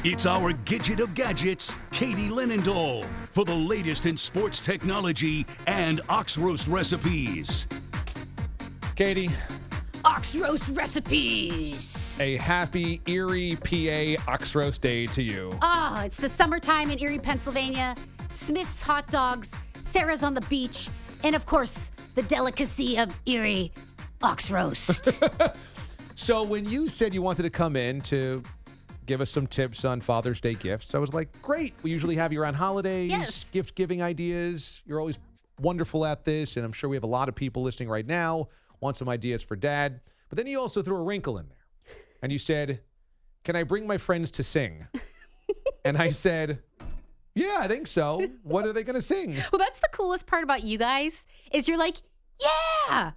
It's our Gidget of Gadgets, Katie Linendoll, for the latest in sports technology and ox roast recipes. Katie. Ox roast recipes. A happy Erie, PA ox roast day to you. Oh, it's the summertime in Erie, Pennsylvania. Smith's hot dogs, Sarah's on the beach, and of course, the delicacy of Erie ox roast. So when you said you wanted to come in to give us some tips on Father's Day gifts, I was like, great. We usually have you around holidays, Yes. gift-giving ideas. You're always wonderful at this, and I'm sure we have a lot of people listening right now want some ideas for Dad. But then you also threw a wrinkle in there, and you said, can I bring my friends to sing? And I said, yeah, I think so. What are they going to sing? Well, that's the coolest part about you guys is you're like, yeah,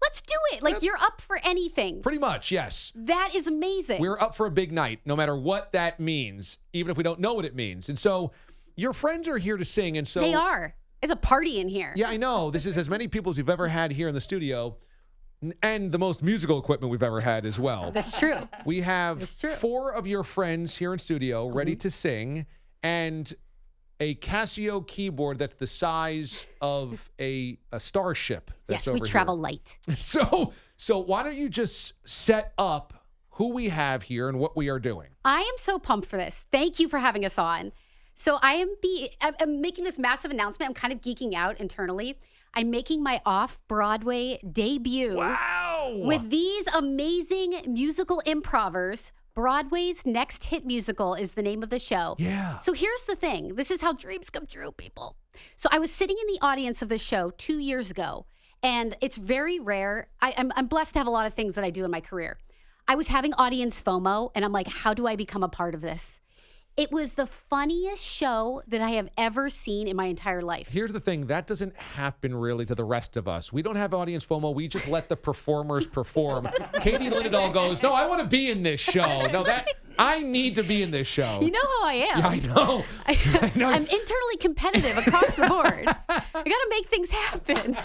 let's do it. Like you're up for anything. Pretty much, yes. That is amazing. We're up for a big night, no matter what that means, even if we don't know what it means. And so your friends are here to sing. And so they are. It's a party in here. Yeah, I know. This is as many people as we've ever had here in the studio and the most musical equipment we've ever had as well. That's true. We have 4 of your friends here in studio ready to sing and a Casio keyboard that's the size of a starship. That's yes, we over travel here. light. So why don't you just set up who we have here and what we are doing? I am so pumped for this. Thank you for having us on. So I'm making this massive announcement. I'm kind of geeking out internally. I'm making my off-Broadway debut. Wow! With these amazing musical improvers. Broadway's Next Hit Musical is the name of the show. Yeah. So here's the thing. This is how dreams come true, people. So I was sitting in the audience of the show 2 years ago, and it's very rare. I'm blessed to have a lot of things that I do in my career. I was having audience FOMO, and I'm like, how do I become a part of this? It was the funniest show that I have ever seen in my entire life. Here's the thing. That doesn't happen really to the rest of us. We don't have audience FOMO. We just let the performers perform. Katie Linendoll goes, no, I want to be in this show. No, I need to be in this show. You know how I am. Yeah, I know. I know. I'm internally competitive across the board. I got to make things happen.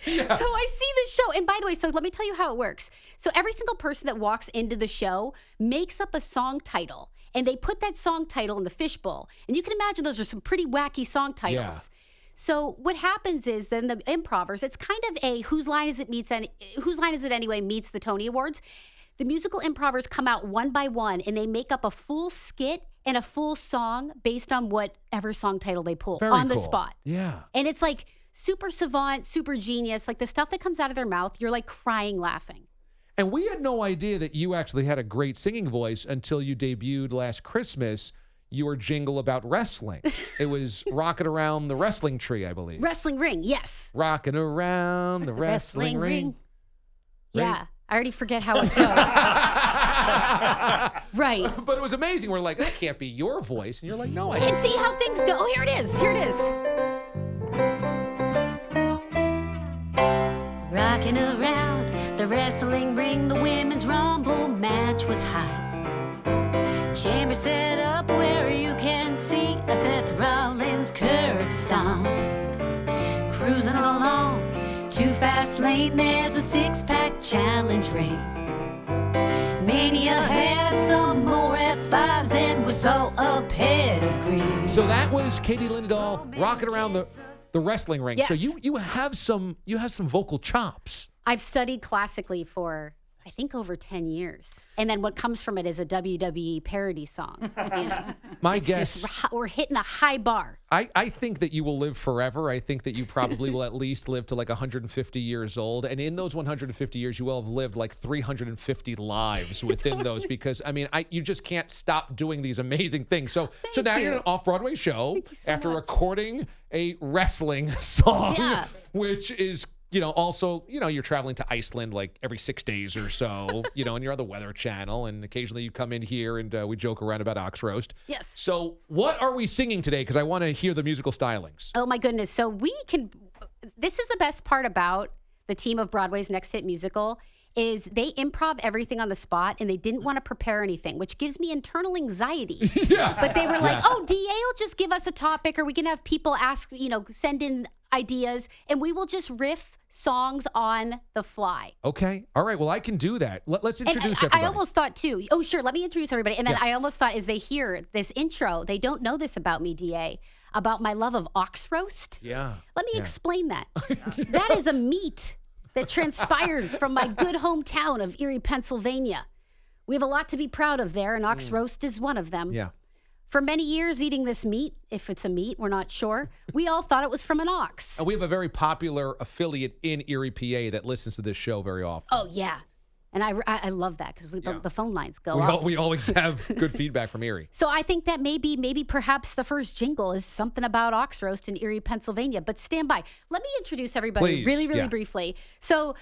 Yeah. So I see this show. And by the way, so let me tell you how it works. So every single person that walks into the show makes up a song title. And they put that song title in the fishbowl. And you can imagine those are some pretty wacky song titles. Yeah. So what happens is then the improvers, it's kind of a whose line is it anyway meets the Tony Awards. The musical improvers come out one by one and they make up a full skit and a full song based on whatever song title they pull on the spot. Yeah. And it's like super savant, super genius. Like the stuff that comes out of their mouth, you're like crying laughing. And we had no idea that you actually had a great singing voice until you debuted last Christmas. Your jingle about wrestling. It was Rocking Around the Wrestling Tree, I believe. Wrestling ring, yes. Rocking around the wrestling ring. Yeah, I already forget how it goes. Right. But it was amazing. We're like, that can't be your voice. And you're like, no, I can't see how things go. Oh, here it is. Here it is. Rocking around the wrestling ring, the women's rumble match was hot. Chamber set up where you can see a Seth Rollins curb stomp. Cruising along, too fast lane, there's a six-pack challenge ring. Mania had some more F5s and was so a pedigree. So that was Katie Linendoll rocking around the wrestling ring. Yes. So you have some vocal chops. I've studied classically for I think over 10 years. And then what comes from it is a WWE parody song. You know? My guess. We're hitting a high bar. I think that you will live forever. I think that you probably will at least live to like 150 years old. And in those 150 years, you will have lived like 350 lives within those because, I mean, you just can't stop doing these amazing things. So now you're in an off-Broadway show after recording a wrestling song, which is also, you're traveling to Iceland like every 6 days or so, and you're on the Weather Channel, and occasionally you come in here and we joke around about ox roast. Yes. So what are we singing today? Because I want to hear the musical stylings. Oh, my goodness. So this is the best part about the team of Broadway's Next Hit Musical is they improv everything on the spot, and they didn't want to prepare anything, which gives me internal anxiety. Yeah. But they were like, DA will just give us a topic, or we can have people ask, send in ideas, and we will just riff songs on the fly. Okay. All right. Well, I can do that. Let's introduce everybody. I almost thought, too. Oh, sure. Let me introduce everybody. And then I almost thought as they hear this intro, they don't know this about me, DA, about my love of ox roast. Yeah. Let me explain that. That is a meat that transpired from my good hometown of Erie, Pennsylvania. We have a lot to be proud of there, and ox roast is one of them. Yeah. For many years, eating this meat, if it's a meat, we're not sure, we all thought it was from an ox. And we have a very popular affiliate in Erie, PA that listens to this show very often. Oh, yeah. And I love that because the phone lines go up. We always have good feedback from Erie. So I think that maybe perhaps the first jingle is something about ox roast in Erie, Pennsylvania. But stand by. Let me introduce everybody really briefly. So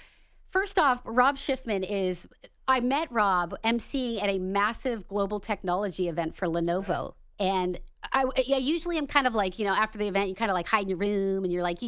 first off, Rob Schiffman I met Rob emceeing at a massive global technology event for Lenovo. And I usually I'm kind of like, after the event, you kind of like hide in your room and you're like,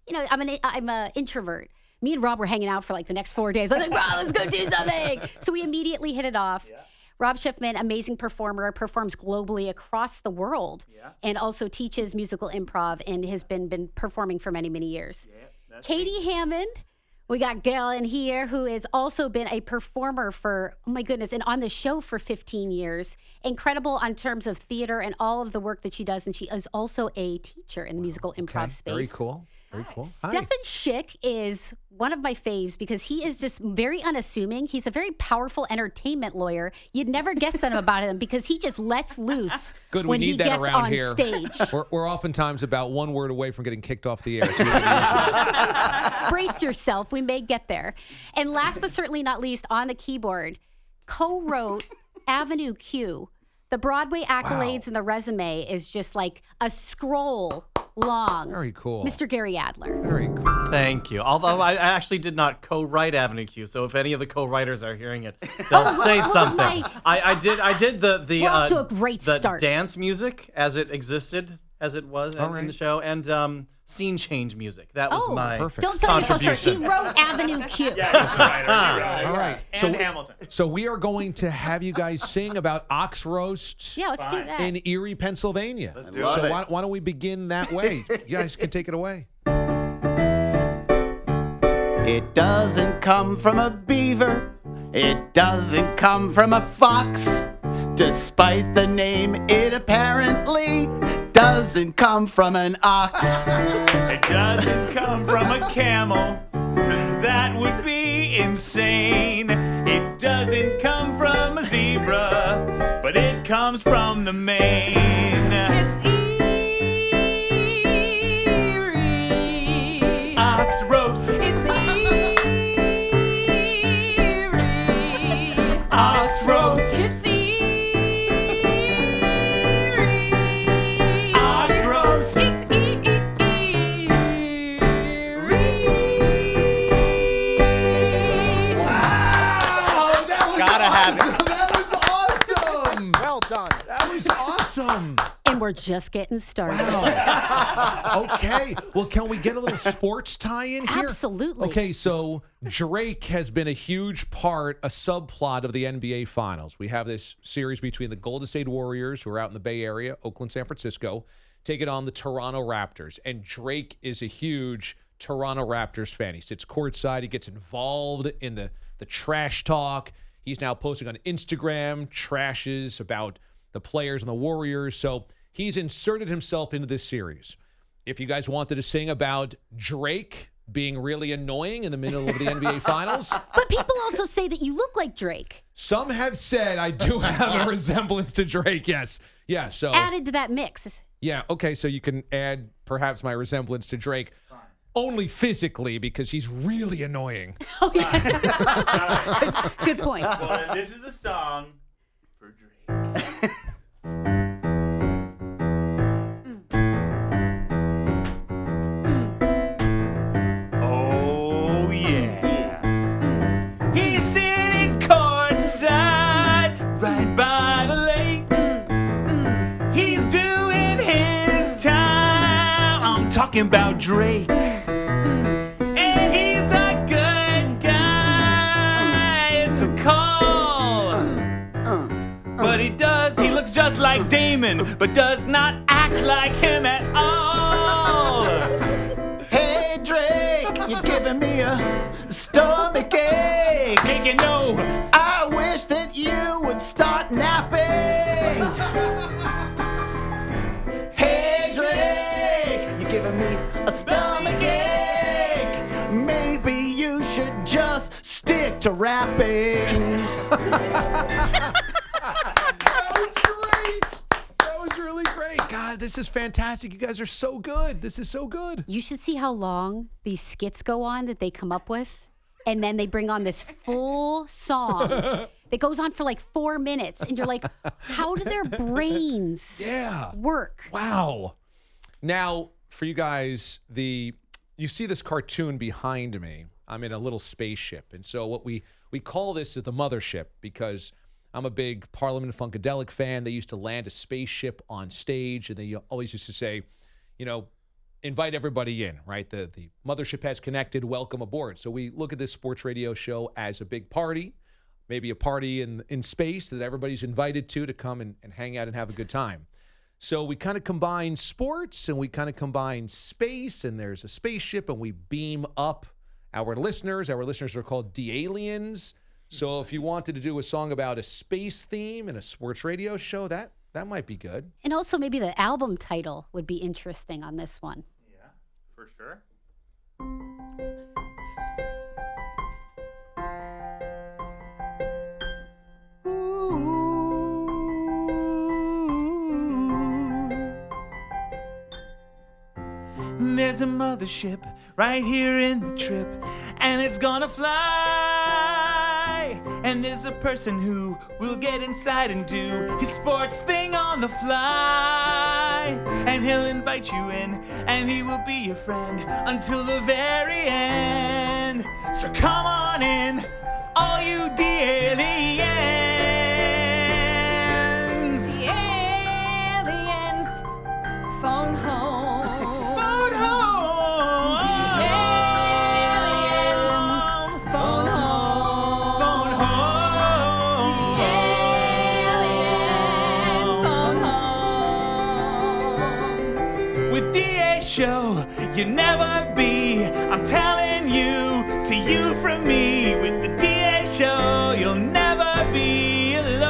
I'm an introvert. Me and Rob were hanging out for like the next 4 days. I was like, Rob, let's go do something. So we immediately hit it off. Yeah. Rob Schiffman, amazing performer, performs globally across the world and also teaches musical improv and has been performing for many, many years. Yeah, Katie Hammond. We got Gail in here who has also been a performer for, oh my goodness, and on the show for 15 years. Incredible on terms of theater and all of the work that she does. And she is also a teacher in the musical improv space. Very cool. Very cool. Stefan Schick is one of my faves because he is just very unassuming. He's a very powerful entertainment lawyer. You'd never guess that about him because he just lets loose when he gets on stage. We're oftentimes about one word away from getting kicked off the air. So brace yourself. We may get there. And last but certainly not least, on the keyboard, co-wrote Avenue Q. The Broadway accolades and the resume is just like a scroll long. Very cool. Mr. Gary Adler. Very cool. Thank you. Although I actually did not co-write Avenue Q, so if any of the co-writers are hearing it, they'll say something. I did We're off to a great the start. Dance music as it existed, as it was in the show, and scene change music. That was my Don't sell yourself short. He wrote Avenue Q. All right. And Hamilton. So we are going to have you guys sing about ox roast. Yeah, let's do that. In Erie, Pennsylvania. Let's do it. So why don't we begin that way? You guys can take it away. It doesn't come from a beaver. It doesn't come from a fox. Despite the name, it apparently doesn't come from an ox. It doesn't come from a camel, 'cause that would be insane. It doesn't come from a zebra, but it comes from the mane. It's Erie. Ox roast. It's Erie. Ox roast. It's Erie. Ox roast. It's Erie. Wow! Gotta have it. That was awesome! Well done. That was awesome! And we're just getting started. Okay. Well, can we get a little sports tie-in here? Absolutely. Okay, so Drake has been a huge part, a subplot of the NBA Finals. We have this series between the Golden State Warriors, who are out in the Bay Area, Oakland, San Francisco, taking on the Toronto Raptors. And Drake is a huge Toronto Raptors fan. He sits courtside. He gets involved in the trash talk. He's now posting on Instagram trashes about the players and the Warriors. So he's inserted himself into this series. If you guys wanted to sing about Drake being really annoying in the middle of the NBA Finals. But people also say that you look like Drake. Some have said I do have a resemblance to Drake, yes. Yeah, so. Added to that mix. Yeah, okay, so you can add perhaps my resemblance to Drake. Fine. Only physically, because he's really annoying. Oh, yeah. Good point. Well, this is a song for Drake. Oh, yeah. He's sitting courtside right by the lake. He's doing his time. I'm talking about Drake. And he's a good guy. It's a call. But he looks just like Damon, but does not act like him at all. Hey, Drake, you're giving giving me a stomach ache. Make it no. I wish that you would start napping. Hey Drake, you're giving me a stomach ache. Maybe you should just stick to rapping. That was great. That was really great. God, this is fantastic. You guys are so good. This is so good. You should see how long these skits go on that they come up with. And then they bring on this full song that goes on for like 4 minutes. And you're like, how do their brains work? Wow. Now, for you guys, you see this cartoon behind me. I'm in a little spaceship. And so what we call this the mothership because I'm a big Parliament Funkadelic fan. They used to land a spaceship on stage, and they always used to say, invite everybody in, right? The mothership has connected. Welcome aboard. So we look at this sports radio show as a big party, maybe a party in space that everybody's invited to come and hang out and have a good time. So we kind of combine sports and we kind of combine space, and there's a spaceship, and we beam up our listeners. Our listeners are called D-Aliens. So if you wanted to do a song about a space theme and a sports radio show, that might be good. And also maybe the album title would be interesting on this one. Yeah, for sure. There's a mothership right here in the trip, and it's gonna fly. And there's a person who will get inside and do his sports thing on the fly. And he'll invite you in, and he will be your friend until the very end. So come on in, all you D-Aliens. The aliens phone home. Phone home. Aliens phone home. Phone home. Aliens phone home. With DA Show, you never be. I'm telling you, to you from me. With the DA Show, you'll never be alone.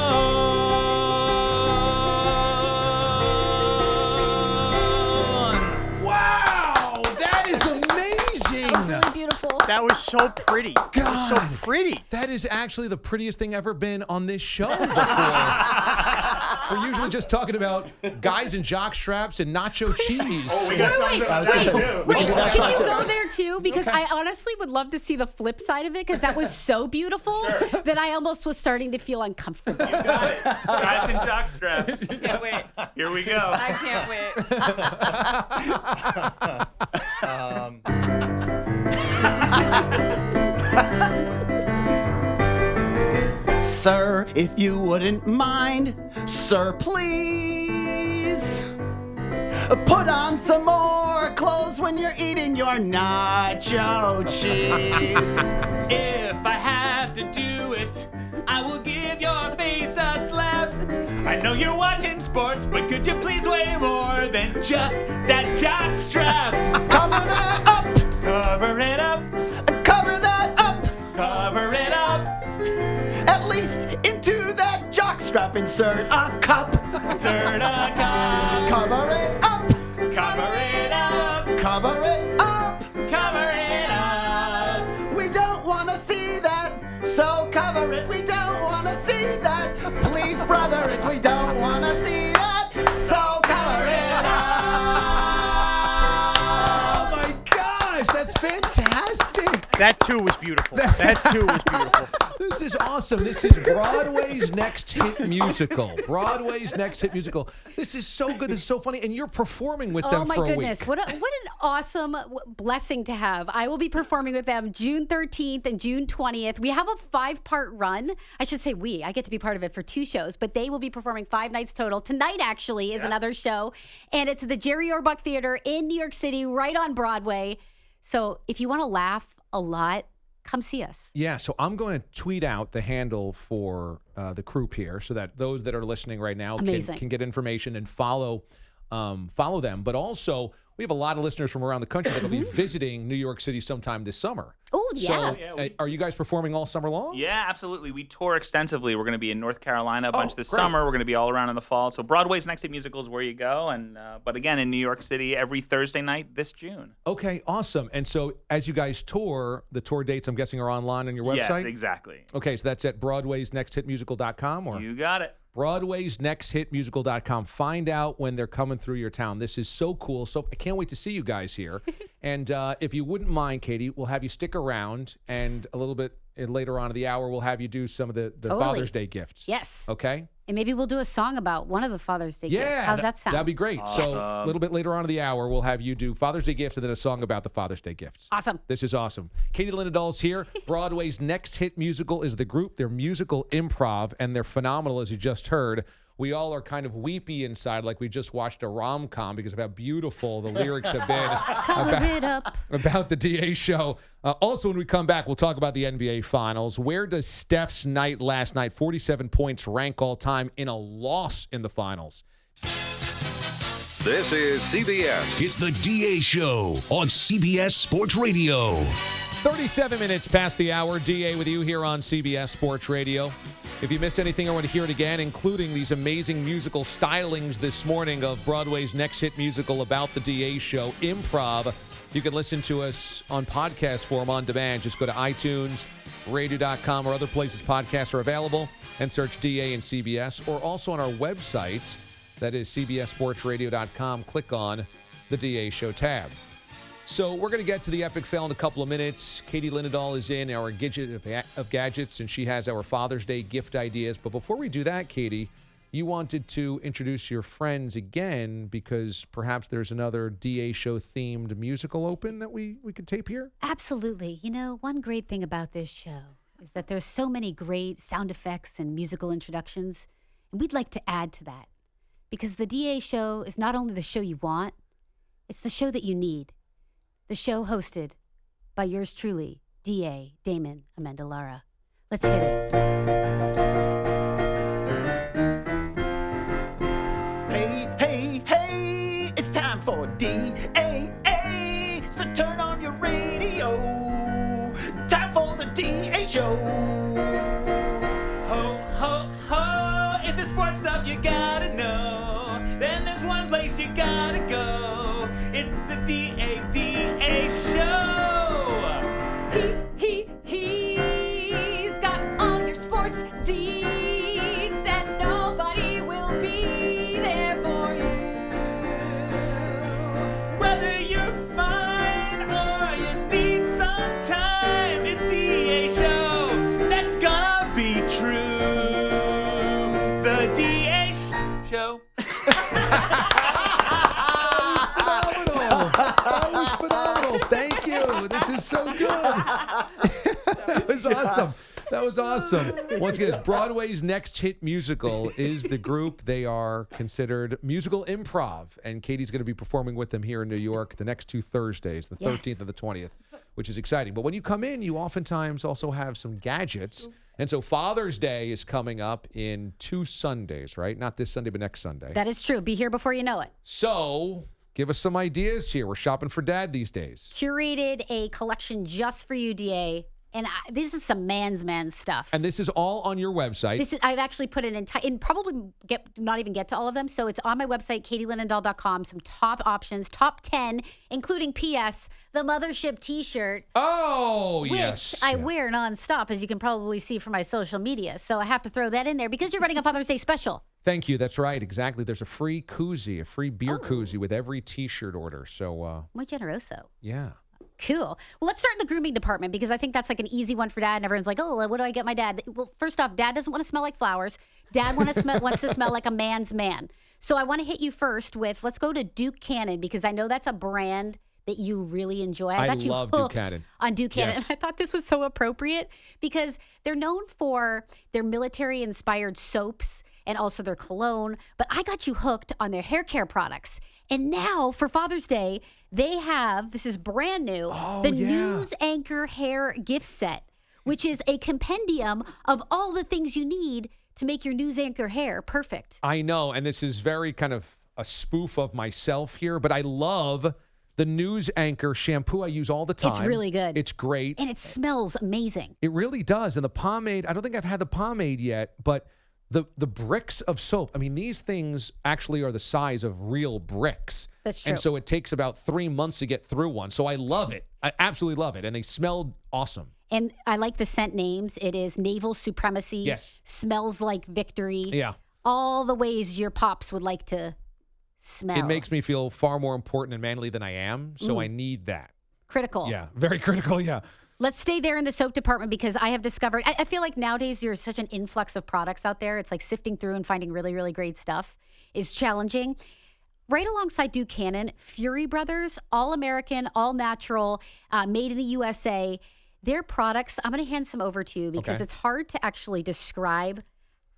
Wow, that is amazing. That was really beautiful. That was so pretty. That was so God. pretty. That is actually the prettiest thing ever been on this show before. We're usually just talking about guys in jock straps and nacho cheese. Oh, we got something I was about gonna that say, too. we can do that Can you too. go there too? Because I honestly would love to see the flip side of it because that was so beautiful that I almost was starting to feel uncomfortable. Got it. Guys in jock straps. Can't wait. Here we go. I can't wait. Sir, if you wouldn't mind, sir, please put on some more clothes when you're eating your nacho cheese. If I have to do it, I will give your face a slap. I know you're watching sports, but could you please weigh more than just that jock strap? Cover that up, Cover it up, cover that up, cover it up, at least into that jock strap insert a cup. turn a cup, Cover it up, cover it up, cover it up. cover it up. We don't want to see that, so cover it. We don't want to see that. Please, brother, it's we don't want to see that, so cover it up. Oh my gosh, that's fantastic. That too was beautiful. That too was beautiful. This is awesome. This is Broadway's next hit musical. Broadway's next hit musical. This is so good. This is so funny. And you're performing with them Oh my for a goodness. week. What an awesome blessing to have. I will be performing with them June 13th and June 20th. We have a 5-part run. I should say I get to be part of it for 2 shows, but they will be performing 5 nights total. Tonight actually is another show, and it's at the Jerry Orbach Theater in New York City, right on Broadway. So if you want to laugh a lot, come see us. Yeah, so I'm going to tweet out the handle for the group here so that those that are listening right now can get information and follow them. But also, we have a lot of listeners from around the country that will be visiting New York City sometime this summer. Oh, yeah. So, are you guys performing all summer long? Yeah, absolutely. We tour extensively. We're going to be in North Carolina a bunch this great. summer. We're going to be all around in the fall. So Broadway's Next Hit Musical is where you go. And but again, in New York City every Thursday night this June. Okay, awesome. And so as you guys tour, the tour dates, I'm guessing, are online on your website? Yes, exactly. Okay, so that's at Broadway'sNextHitMusical.com or You got it. Broadway'sNextHitMusical.com. Find out when they're coming through your town. This is so cool. So I can't wait to see you guys here. And if you wouldn't mind, Katie, we'll have you stick around, and a little bit later on in the hour, we'll have you do some of the Totally. Father's Day gifts. Yes. Okay? And maybe we'll do a song about one of the Father's Day gifts. Yeah. How's that sound? That'd be great. So a little bit later on in the hour, we'll have you do Father's Day gifts and then a song about the Father's Day gifts. Awesome. This is awesome. Katie Linendoll's here. Broadway's Next Hit Musical is the group. They're musical improv, and they're phenomenal, as you just heard. We all are kind of weepy inside, like we just watched a rom-com because of how beautiful the lyrics have been about the DA show. Also, when we come back, we'll talk about the NBA Finals. Where does Steph's night last night, 47 points, rank all time in a loss in the Finals? This is CBS. It's the DA Show on CBS Sports Radio. 37 minutes past the hour. DA with you here on CBS Sports Radio. If you missed anything or want to hear it again, including these amazing musical stylings this morning of Broadway's Next Hit Musical about the DA Show, Improv, you can listen to us on podcast form on demand. Just go to iTunes, radio.com, or other places podcasts are available, and search DA and CBS, or also on our website, that is cbssportsradio.com. Click on the DA Show tab. So we're going to get to the epic fail in a couple of minutes. Katie Linendoll is in our gadget of gadgets, and she has our Father's Day gift ideas. But before we do that, Katie, you wanted to introduce your friends again because perhaps there's another DA Show-themed musical open that we could tape here? Absolutely. You know, one great thing about this show is that there's so many great sound effects and musical introductions, and we'd like to add to that because the DA Show is not only the show you want, it's the show that you need. The show hosted by yours truly, DA Damon Amendolara. Let's hit it. Hey, hey, hey, it's time for DAA. So turn on your radio. Time for the DA Show. Ho, ho, ho. If there's sports stuff you gotta know, then there's one place you gotta go. It's the DA Show. He's got all your sports deeds, and nobody will be there for you. Whether you're fine or you need some time, it's DA Show. That's gonna be true. The DA Show. That was phenomenal. Thank you. This is so good. That was awesome. That was awesome. Once again, it's Broadway's Next Hit Musical is the group. They are considered musical improv, and Katie's going to be performing with them here in New York the next 2 Thursdays, the 13th and the 20th, which is exciting. But when you come in, you oftentimes also have some gadgets. And so Father's Day is coming up in 2 Sundays, right? Not this Sunday, but next Sunday. That is true. Be here before you know it. So give us some ideas here. We're shopping for Dad these days. Curated a collection just for you, DA. And this is some man's stuff. And this is all on your website. I've actually put it in probably not even get to all of them. So it's on my website, katielinendoll.com. Some top options, top 10, including PS, the Mothership T-shirt. Oh, which yes. I wear nonstop, as you can probably see from my social media. So I have to throw that in there because you're running a Father's Day special. Thank you. That's right. Exactly. There's a free koozie, a free beer koozie with every T-shirt order. So, muy generoso. Yeah. Cool. Well, let's start in the grooming department because I think that's like an easy one for Dad. And everyone's like, oh, what do I get my dad? Well, first off, Dad doesn't want to smell like flowers. Dad wants to smell like a man's man. So I want to hit you first with, let's go to Duke Cannon because I know that's a brand that you really enjoy. I got you love hooked Duke Cannon. on Duke Cannon. Yes. And I thought this was so appropriate because they're known for their military-inspired soaps and also their cologne. But I got you hooked on their hair care products. And now for Father's Day, they have, this is brand new, News Anchor Hair Gift Set, which is a compendium of all the things you need to make your news anchor hair perfect. I know. And this is very kind of a spoof of myself here, but I love The news anchor shampoo I use all the time. It's really good. It's great. And it smells amazing. It really does. And the pomade, I don't think I've had the pomade yet, but the bricks of soap, I mean, these things actually are the size of real bricks. That's true. And so it takes about 3 months to get through one. So I love it. I absolutely love it. And they smelled awesome. And I like the scent names. It is Naval Supremacy. Yes. Smells like victory. Yeah. All the ways your pops would like to smell. It makes me feel far more important and manly than I am. So I need that. critical. Yeah. Very critical. Yeah. Let's stay there in the soap department because I have discovered, I feel like nowadays there's such an influx of products out there. It's like sifting through and finding really, really great stuff is challenging. Right alongside Duke Cannon, Fury Brothers, all American, all natural, made in the USA. Their products, I'm going to hand some over to you because it's hard to actually describe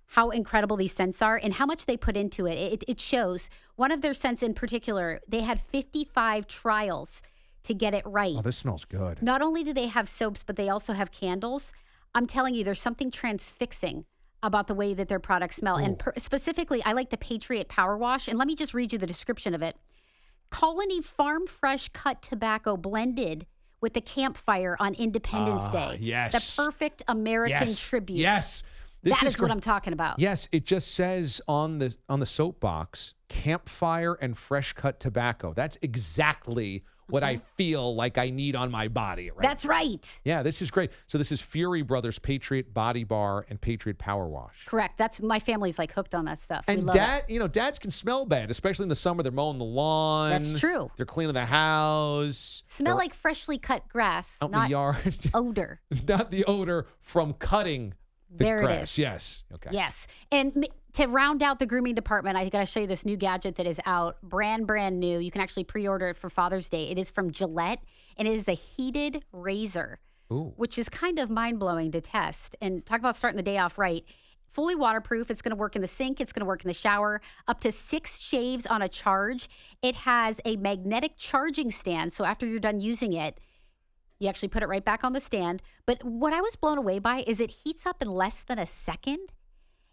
how incredible these scents are and how much they put into it. It shows. One of their scents in particular, they had 55 trials to get it right. Oh, this smells good. Not only do they have soaps, but they also have candles. I'm telling you, there's something transfixing about the way that their products smell. Ooh. And specifically, I like the Patriot Power Wash. And let me just read you the description of it. Colony Farm Fresh cut tobacco blended with the campfire on Independence Day. Yes. The perfect American tribute. Yes. That is what I'm talking about. Yes, it just says on the soap box, campfire and fresh cut tobacco. That's exactly what I feel like I need on my body. Right? That's right. Yeah, this is great. So this is Fury Brothers Patriot Body Bar and Patriot Power Wash. Correct. That's my family's like hooked on that stuff. We And love it. dads can smell bad, especially in the summer. They're mowing the lawn. That's true. They're cleaning the house. Smell They're like freshly cut grass, out in not the yard. odor. Not the odor from cutting the There grass. it is. Yes. Okay. Yes. And to round out the grooming department, I got to show you this new gadget that is out, brand new. You can actually pre-order it for Father's Day. It is from Gillette, and it is a heated razor, which is kind of mind-blowing to test. And talk about starting the day off right. Fully waterproof. It's going to work in the sink. It's going to work in the shower. Up to 6 shaves on a charge. It has a magnetic charging stand, so after you're done using it, you actually put it right back on the stand. But what I was blown away by is it heats up in less than a second.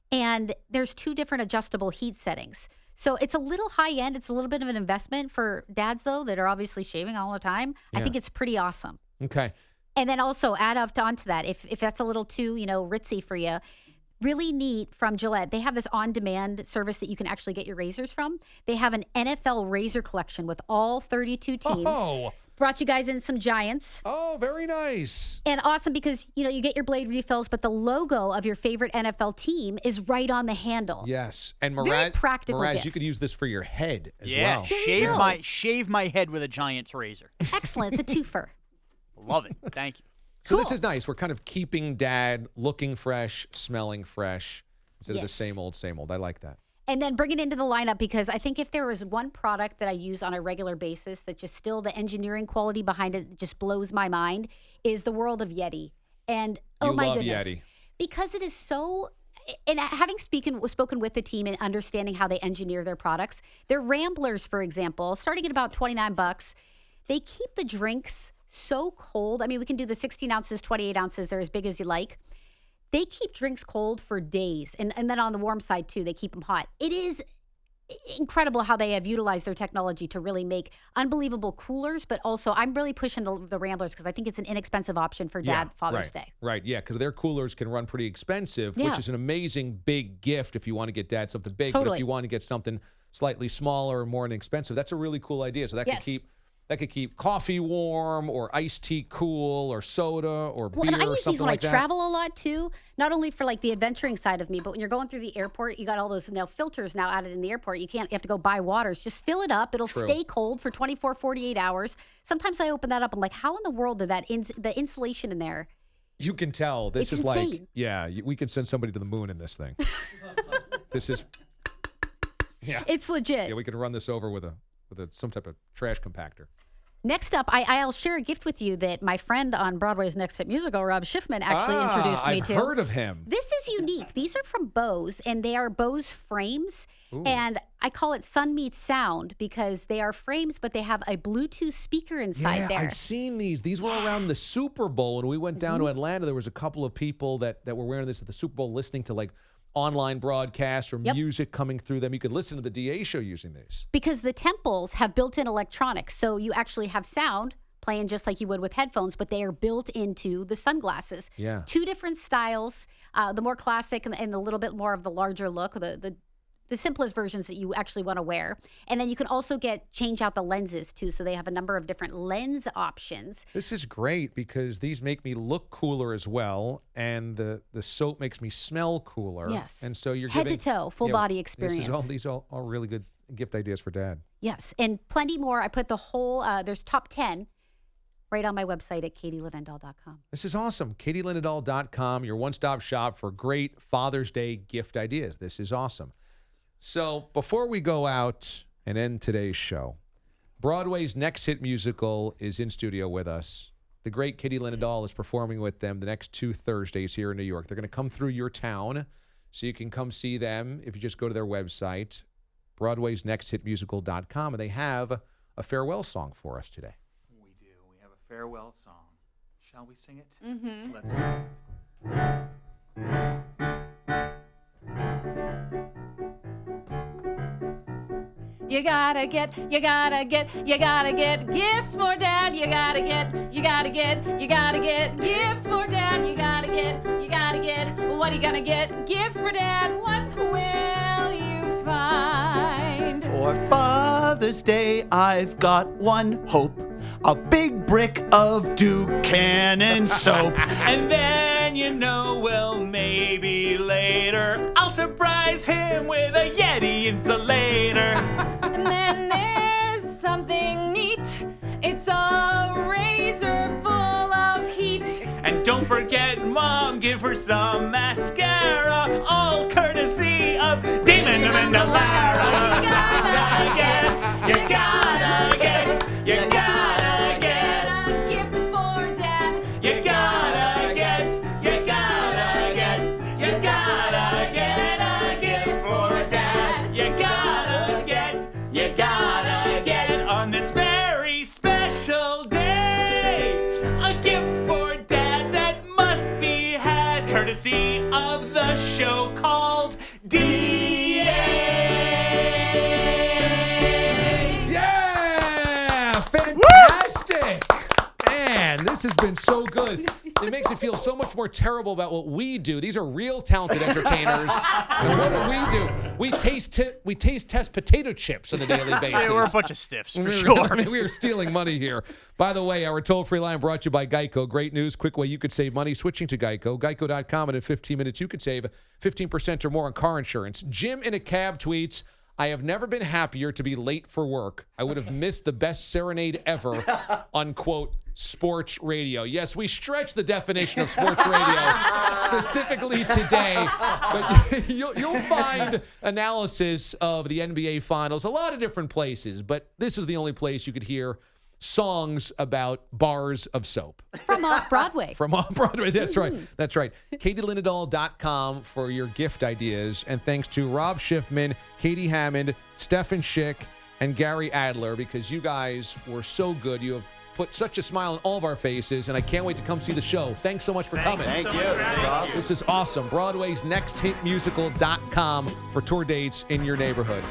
And there's 2 different adjustable heat settings. So it's a little high end. It's a little bit of an investment for dads, though, that are obviously shaving all the time. Yeah. I think it's pretty awesome. Okay. And then also add up onto that, if that's a little too, ritzy for you, really neat from Gillette. They have this on-demand service that you can actually get your razors from. They have an NFL razor collection with all 32 teams. Oh. Brought you guys in some Giants. Oh, very nice. And awesome because, you get your blade refills, but the logo of your favorite NFL team is right on the handle. Yes. And Very practical Miraz, gift. you could use this for your head as Yeah, well. shave my head with a Giant's razor. Excellent. It's a twofer. Love it. Thank you. So this is nice. We're kind of keeping dad looking fresh, smelling fresh instead of the Yes. same old. I like that. And then bring it into the lineup because I think if there was one product that I use on a regular basis that just still the engineering quality behind it just blows my mind is the world of Yeti. And You my love goodness. Yeti. Because it is so, and having spoken with the team and understanding how they engineer their products, their Ramblers, for example, starting at about $29, they keep the drinks so cold. I mean, we can do the 16 ounces, 28 ounces. They're as big as you like. They keep drinks cold for days. And then on the warm side, too, they keep them hot. It is incredible how they have utilized their technology to really make unbelievable coolers. But also, I'm really pushing the Ramblers because I think it's an inexpensive option for Dad Father's Day. Right, yeah, because their coolers can run pretty expensive, Yeah. which is an amazing big gift if you want to get Dad something big. But Totally. if you want to get something slightly smaller or more inexpensive, that's a really cool idea. So that Yes. could keep coffee warm or iced tea cool or soda or Well, beer and I or use something these when like I that. travel a lot too. Not only for like the adventuring side of me, but when you're going through the airport, you got all those filters now added in the airport. You have to go buy waters. Just fill it up. It'll stay cold for 24, 48 hours. Sometimes I open that up. I'm like, how in the world did the insulation in there? You can tell this It's is like, insane. we can send somebody to the moon in this thing. This is, It's legit. yeah, we can run this over with some type of trash compactor. Next up, I'll share a gift with you that my friend on Broadway's Next Hit Musical, Rob Schiffman, actually introduced me I've to. heard of him. This is unique. These are from Bose, and they are Bose Frames. And I call it Sun Meets Sound because they are frames, but they have a Bluetooth speaker inside there. I've seen these. These were around the Super Bowl. When we went down to Atlanta, there was a couple of people that were wearing this at the Super Bowl listening to like online broadcasts or Yep. music coming through them. You could listen to the DA show using these. Because the temples have built-in electronics, so you actually have sound playing just like you would with headphones, but they are built into the sunglasses. Yeah. 2 different styles, the more classic and a little bit more of the larger look, the simplest versions that you actually want to wear. And then you can also change out the lenses too. So they have a number of different lens options. This is great because these make me look cooler as well, and the soap makes me smell cooler. Yes. And so you're Head giving, to toe, full body experience. These are all really good gift ideas for Dad. Yes. And plenty more. I put the whole, there's top 10 right on my website at katielinendoll.com. This is awesome. katielinendoll.com, your one-stop shop for great Father's Day gift ideas. This is awesome. So before we go out and end today's show, Broadway's next hit musical is in studio with us. The great Katie Linendoll is performing with them the next 2 Thursdays here in New York. They're going to come through your town, so you can come see them if you just go to their website, broadwaysnexthitmusical.com, and they have a farewell song for us today. We do. We have a farewell song. Shall we sing it? Mm-hmm. Let's sing it. You gotta get gifts for Dad. You gotta get gifts for Dad. You gotta get. What are you gonna get? Gifts for Dad. What will you find? For Father's Day, I've got one hope. A big brick of Buchanan soap. And then, well, maybe later I'll surprise him with a Yeti insulator. And then there's something neat. It's a razor full of heat. And don't forget, Mom, give her some mascara, all courtesy of Damon Amendolara. You gotta get a gift for Dad. You gotta get a gift for Dad. You gotta get on this very special day a gift for Dad that must be had, courtesy of the show called DA. Yeah! Fantastic! Man, this has been so good. It makes it feel so much more terrible about what we do. These are real talented entertainers. And what do? We taste test potato chips on a daily basis. Yeah, we're a bunch of stiffs, for sure. I mean, we are stealing money here. By the way, our toll-free line brought to you by Geico. Great news, quick way you could save money switching to Geico. Geico.com, and in 15 minutes you could save 15% or more on car insurance. Jim in a cab tweets, I have never been happier to be late for work. I would have missed the best serenade ever, unquote, sports radio. Yes, we stretch the definition of sports radio specifically today, but you'll find analysis of the NBA Finals a lot of different places, but this is the only place you could hear songs about bars of soap. From off-Broadway. From off-Broadway, that's right. That's right. katielinendoll.com for your gift ideas. And thanks to Rob Schiffman, Katie Hammond, Stefan Schick, and Gary Adler, because you guys were so good. You have put such a smile on all of our faces, and I can't wait to come see the show. Thanks so much for coming. Thank you. This is awesome. This is awesome. Broadway's nexthitmusical.com for tour dates in your neighborhood.